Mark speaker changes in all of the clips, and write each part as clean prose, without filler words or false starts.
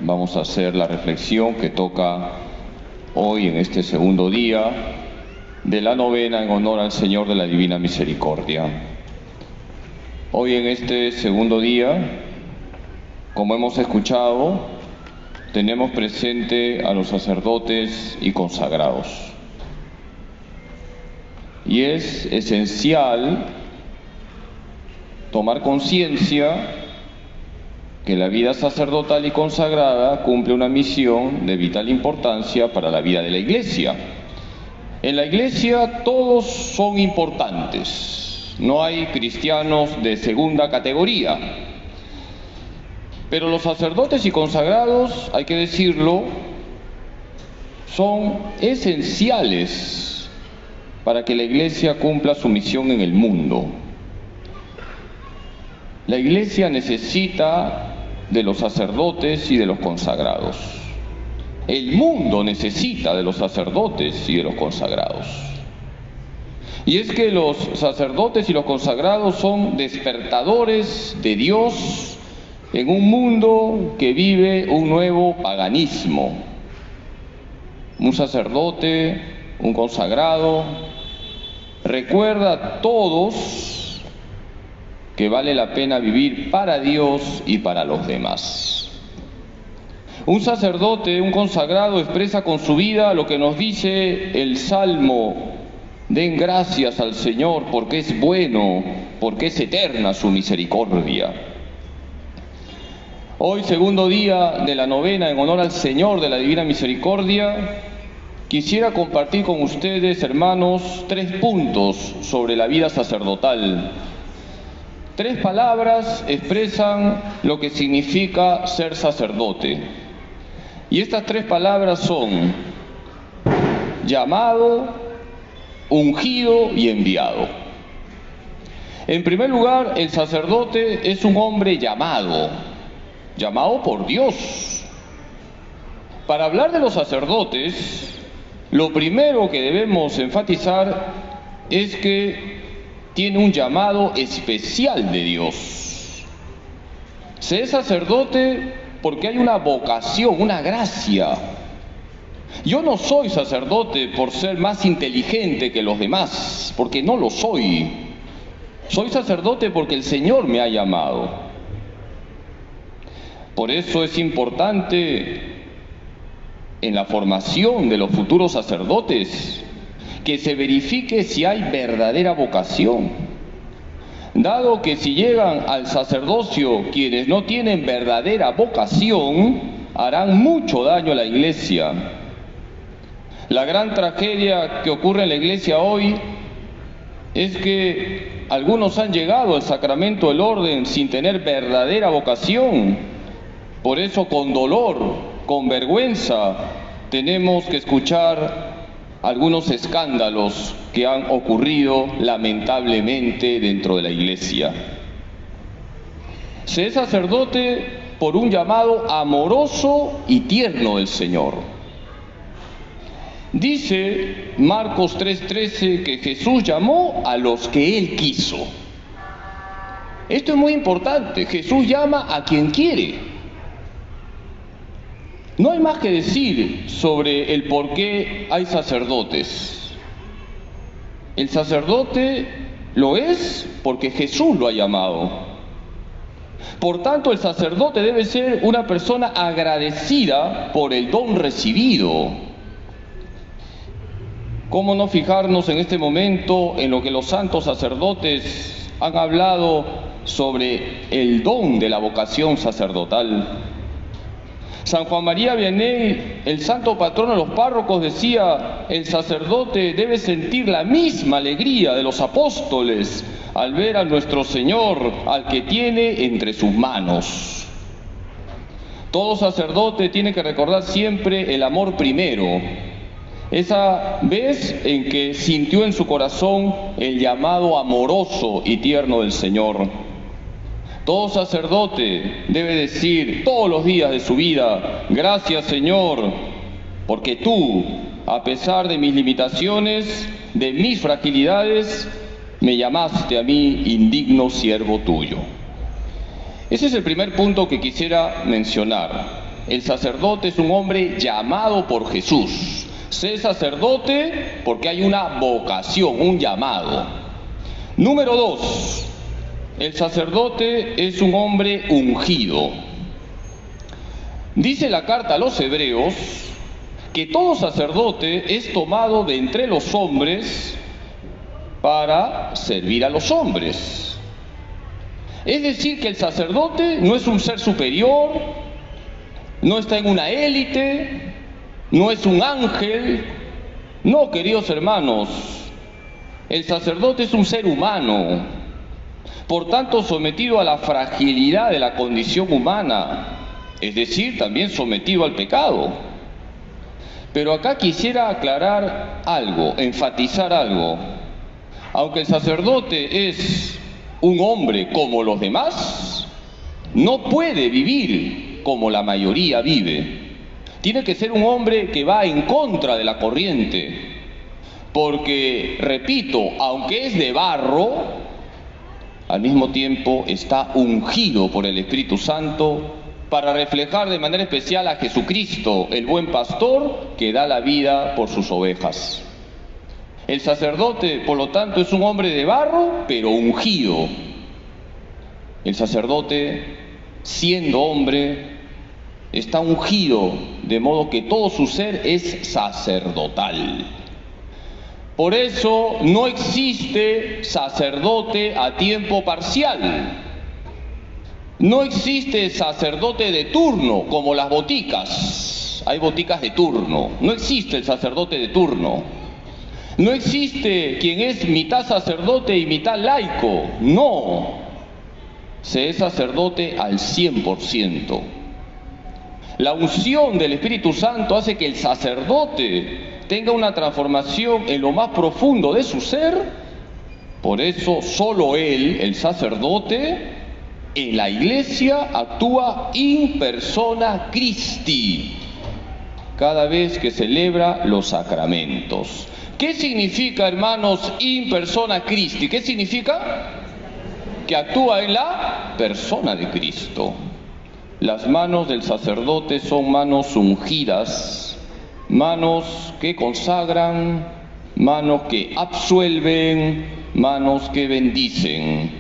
Speaker 1: vamos a hacer la reflexión que toca hoy en este segundo día de la novena en honor al Señor de la Divina Misericordia. Hoy en este segundo día, como hemos escuchado, tenemos presente a los sacerdotes y consagrados. Y es esencial tomar conciencia que la vida sacerdotal y consagrada cumple una misión de vital importancia para la vida de la Iglesia. En la Iglesia todos son importantes, no hay cristianos de segunda categoría. Pero los sacerdotes y consagrados, hay que decirlo, son esenciales para que la Iglesia cumpla su misión en el mundo. La Iglesia necesita de los sacerdotes y de los consagrados. El mundo necesita de los sacerdotes y de los consagrados. Y es que los sacerdotes y los consagrados son despertadores de Dios en un mundo que vive un nuevo paganismo. Un sacerdote, un consagrado, recuerda a todos que vale la pena vivir para Dios y para los demás. Un sacerdote, un consagrado, expresa con su vida lo que nos dice el Salmo: den gracias al Señor porque es bueno, porque es eterna su misericordia. Hoy, segundo día de la novena en honor al Señor de la Divina Misericordia, quisiera compartir con ustedes, hermanos, 3 puntos sobre la vida sacerdotal. 3 palabras expresan lo que significa ser sacerdote. Y estas 3 palabras son llamado, ungido y enviado. En primer lugar, el sacerdote es un hombre llamado por Dios. Para hablar de los sacerdotes, lo primero que debemos enfatizar es que tiene un llamado especial de Dios. Se es sacerdote porque hay una vocación, una gracia. Yo no soy sacerdote por ser más inteligente que los demás, porque no lo soy. Soy sacerdote porque el Señor me ha llamado. Por eso es importante en la formación de los futuros sacerdotes que se verifique si hay verdadera vocación, dado que si llegan al sacerdocio quienes no tienen verdadera vocación, harán mucho daño a la Iglesia. La gran tragedia que ocurre en la Iglesia hoy es que algunos han llegado al sacramento del orden sin tener verdadera vocación. Por eso, con dolor, con vergüenza, tenemos que escuchar algunos escándalos que han ocurrido lamentablemente dentro de la Iglesia. Se es sacerdote por un llamado amoroso y tierno del Señor. Dice Marcos 3:13 que Jesús llamó a los que Él quiso. Esto es muy importante. Jesús llama a quien quiere. No hay más que decir sobre el por qué hay sacerdotes. El sacerdote lo es porque Jesús lo ha llamado. Por tanto, el sacerdote debe ser una persona agradecida por el don recibido. ¿Cómo no fijarnos en este momento en lo que los santos sacerdotes han hablado sobre el don de la vocación sacerdotal? San Juan María Vianney, el santo patrono de los párrocos, decía: el sacerdote debe sentir la misma alegría de los apóstoles al ver a nuestro Señor, al que tiene entre sus manos. Todo sacerdote tiene que recordar siempre el amor primero, esa vez en que sintió en su corazón el llamado amoroso y tierno del Señor. Todo sacerdote debe decir todos los días de su vida: gracias, Señor, porque tú, a pesar de mis limitaciones, de mis fragilidades, me llamaste a mí indigno siervo tuyo. Ese es el primer punto que quisiera mencionar. el sacerdote es un hombre llamado por Jesús. Sé sacerdote porque hay una vocación, un llamado. Número 2, el sacerdote es un hombre ungido. Dice la carta a los Hebreos que todo sacerdote es tomado de entre los hombres para servir a los hombres. Es decir, que el sacerdote no es un ser superior, no está en una élite, no es un ángel. No, queridos hermanos, el sacerdote es un ser humano, por tanto sometido a la fragilidad de la condición humana, es decir, también sometido al pecado. Pero acá quisiera aclarar algo, enfatizar algo. Aunque el sacerdote es un hombre como los demás, no puede vivir como la mayoría vive. Tiene que ser un hombre que va en contra de la corriente, porque, repito, aunque es de barro, al mismo tiempo está ungido por el Espíritu Santo para reflejar de manera especial a Jesucristo, el buen pastor que da la vida por sus ovejas. El sacerdote, por lo tanto, es un hombre de barro, pero ungido. El sacerdote, siendo hombre, está ungido, de modo que todo su ser es sacerdotal. Por eso no existe sacerdote a tiempo parcial. No existe sacerdote de turno, como las boticas. Hay boticas de turno. No existe el sacerdote de turno. No existe quien es mitad sacerdote y mitad laico. No. Se es sacerdote al 100%. La unción del Espíritu Santo hace que el sacerdote tenga una transformación en lo más profundo de su ser. Por eso solo él, el sacerdote, en la iglesia actúa in persona Christi, cada vez que celebra los sacramentos. ¿Qué significa, hermanos, in persona Christi? ¿Qué significa? Que actúa en la persona de Cristo. Las manos del sacerdote son manos ungidas, manos que consagran, manos que absuelven, manos que bendicen.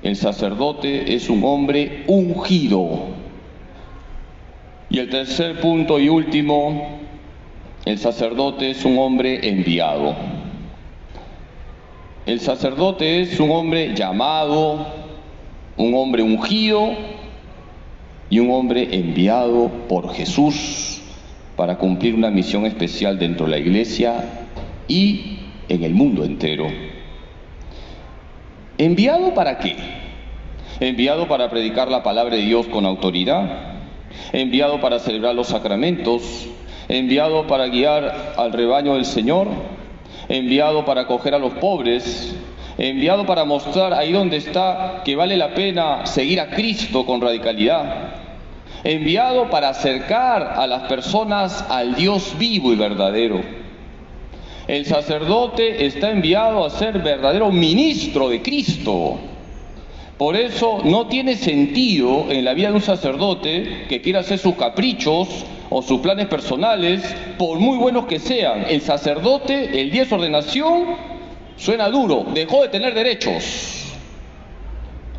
Speaker 1: El sacerdote es un hombre ungido. Y el tercer punto y último, el sacerdote es un hombre enviado. El sacerdote es un hombre llamado, un hombre ungido y un hombre enviado por Jesús para cumplir una misión especial dentro de la iglesia y en el mundo entero. ¿Enviado para qué? Enviado para predicar la palabra de Dios con autoridad, enviado para celebrar los sacramentos, enviado para guiar al rebaño del Señor, enviado para acoger a los pobres, enviado para mostrar ahí donde está que vale la pena seguir a Cristo con radicalidad, enviado para acercar a las personas al Dios vivo y verdadero. El sacerdote está enviado a ser verdadero ministro de Cristo. Por eso no tiene sentido en la vida de un sacerdote que quiera hacer sus caprichos o sus planes personales, por muy buenos que sean. El sacerdote, el día de su ordenación, suena duro, dejó de tener derechos.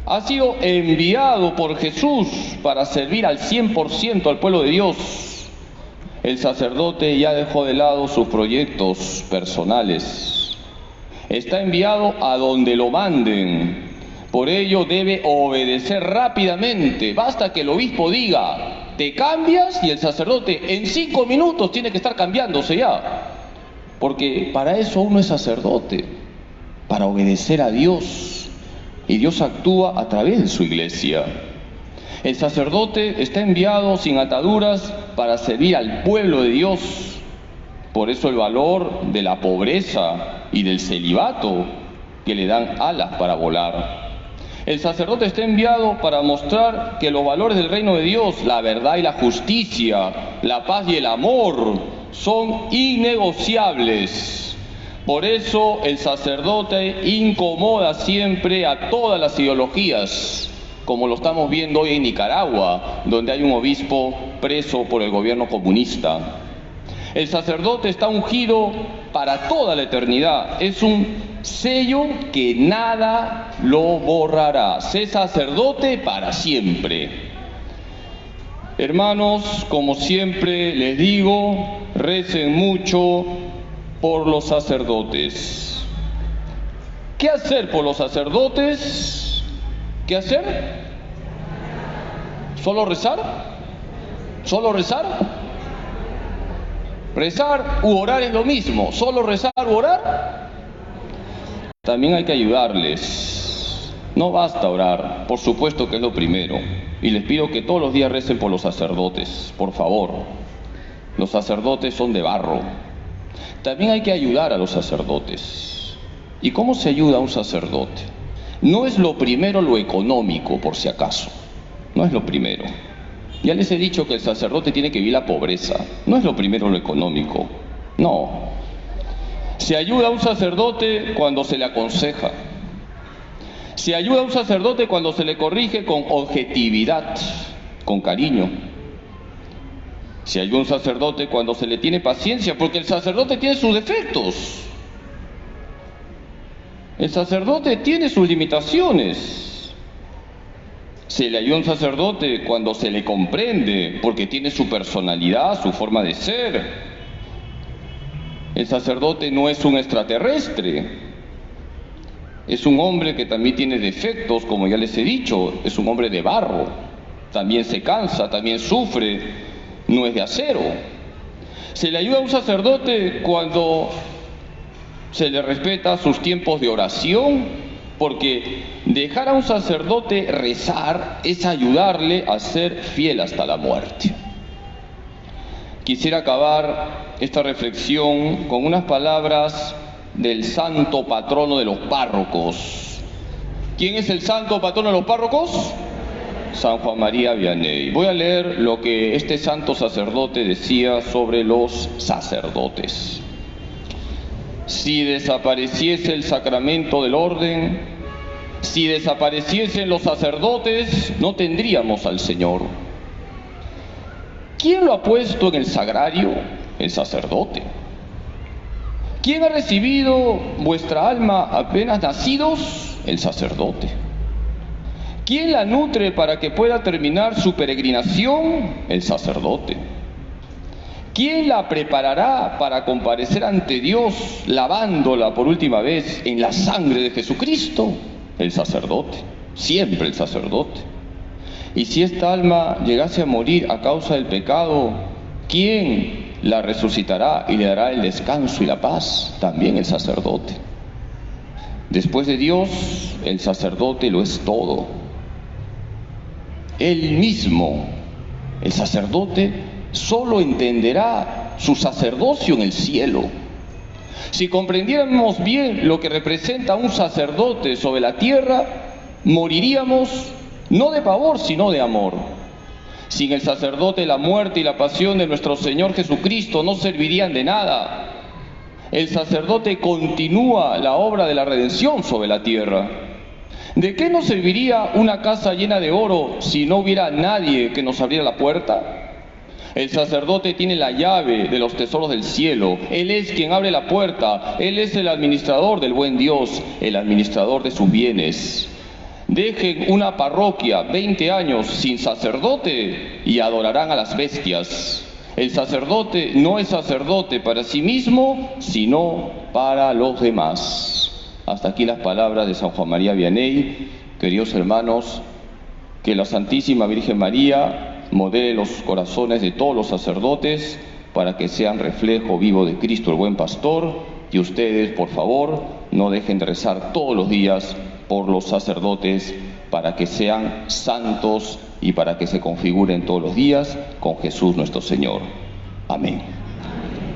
Speaker 1: Ha sido enviado por Jesús para servir al 100% al pueblo de Dios. El sacerdote ya dejó de lado sus proyectos personales. Está enviado a donde lo manden. Por ello debe obedecer rápidamente. Basta que el obispo diga, te cambias, y el sacerdote en 5 minutos tiene que estar cambiándose ya. Porque para eso uno es sacerdote, para obedecer a Dios. Y Dios actúa a través de su iglesia. El sacerdote está enviado sin ataduras para servir al pueblo de Dios. Por eso el valor de la pobreza y del celibato, que le dan alas para volar. El sacerdote está enviado para mostrar que los valores del reino de Dios, la verdad y la justicia, la paz y el amor, son innegociables. Por eso el sacerdote incomoda siempre a todas las ideologías, como lo estamos viendo hoy en Nicaragua, donde hay un obispo preso por el gobierno comunista. El sacerdote está ungido para toda la eternidad. Es un sello que nada lo borrará. Sé sacerdote para siempre. Hermanos, como siempre les digo, recen mucho por los sacerdotes. ¿Qué hacer por los sacerdotes? ¿Qué hacer? ¿Solo rezar? ¿Solo rezar? Rezar u orar es lo mismo. ¿Solo rezar u orar? También hay que ayudarles. No basta orar, por supuesto que es lo primero. Y les pido que todos los días recen por los sacerdotes, por favor. Los sacerdotes son de barro. También hay que ayudar a los sacerdotes. ¿Y cómo se ayuda a un sacerdote? No es lo primero lo económico, por si acaso. No es lo primero. Ya les he dicho que el sacerdote tiene que vivir la pobreza. No es lo primero lo económico. No. Se ayuda a un sacerdote cuando se le aconseja. Se ayuda a un sacerdote cuando se le corrige con objetividad, con cariño. Se ayuda a un sacerdote cuando se le tiene paciencia, porque el sacerdote tiene sus defectos. El sacerdote tiene sus limitaciones. Se le ayuda a un sacerdote cuando se le comprende, porque tiene su personalidad, su forma de ser. El sacerdote no es un extraterrestre. Es un hombre que también tiene defectos, como ya les he dicho. Es un hombre de barro. También se cansa, también sufre. No es de acero. Se le ayuda a un sacerdote cuando se le respeta sus tiempos de oración, porque dejar a un sacerdote rezar es ayudarle a ser fiel hasta la muerte. Quisiera acabar esta reflexión con unas palabras del santo patrono de los párrocos. ¿Quién es el santo patrono de los párrocos? San Juan María Vianney. Voy a leer lo que este santo sacerdote decía sobre los sacerdotes. Si desapareciese el sacramento del orden, si desapareciesen los sacerdotes, no tendríamos al Señor. ¿Quién lo ha puesto en el sagrario? El sacerdote. ¿Quién ha recibido vuestra alma apenas nacidos? El sacerdote. ¿Quién la nutre para que pueda terminar su peregrinación? El sacerdote. ¿Quién la preparará para comparecer ante Dios lavándola por última vez en la sangre de Jesucristo? El sacerdote, siempre el sacerdote. Y si esta alma llegase a morir a causa del pecado, ¿quién la resucitará y le dará el descanso y la paz? También el sacerdote. Después de Dios, el sacerdote lo es todo. Él mismo, el sacerdote, solo entenderá su sacerdocio en el cielo. Si comprendiéramos bien lo que representa un sacerdote sobre la tierra, moriríamos no de pavor, sino de amor. Sin el sacerdote, la muerte y la pasión de nuestro Señor Jesucristo no servirían de nada. El sacerdote continúa la obra de la redención sobre la tierra. ¿De qué nos serviría una casa llena de oro si no hubiera nadie que nos abriera la puerta? El sacerdote tiene la llave de los tesoros del cielo. Él es quien abre la puerta. Él es el administrador del buen Dios, el administrador de sus bienes. Dejen una parroquia 20 años sin sacerdote y adorarán a las bestias. El sacerdote no es sacerdote para sí mismo, sino para los demás. Hasta aquí las palabras de San Juan María Vianney. Queridos hermanos, que la Santísima Virgen María modele los corazones de todos los sacerdotes para que sean reflejo vivo de Cristo el buen pastor, y ustedes, por favor, no dejen de rezar todos los días por los sacerdotes para que sean santos y para que se configuren todos los días con Jesús nuestro Señor. Amén.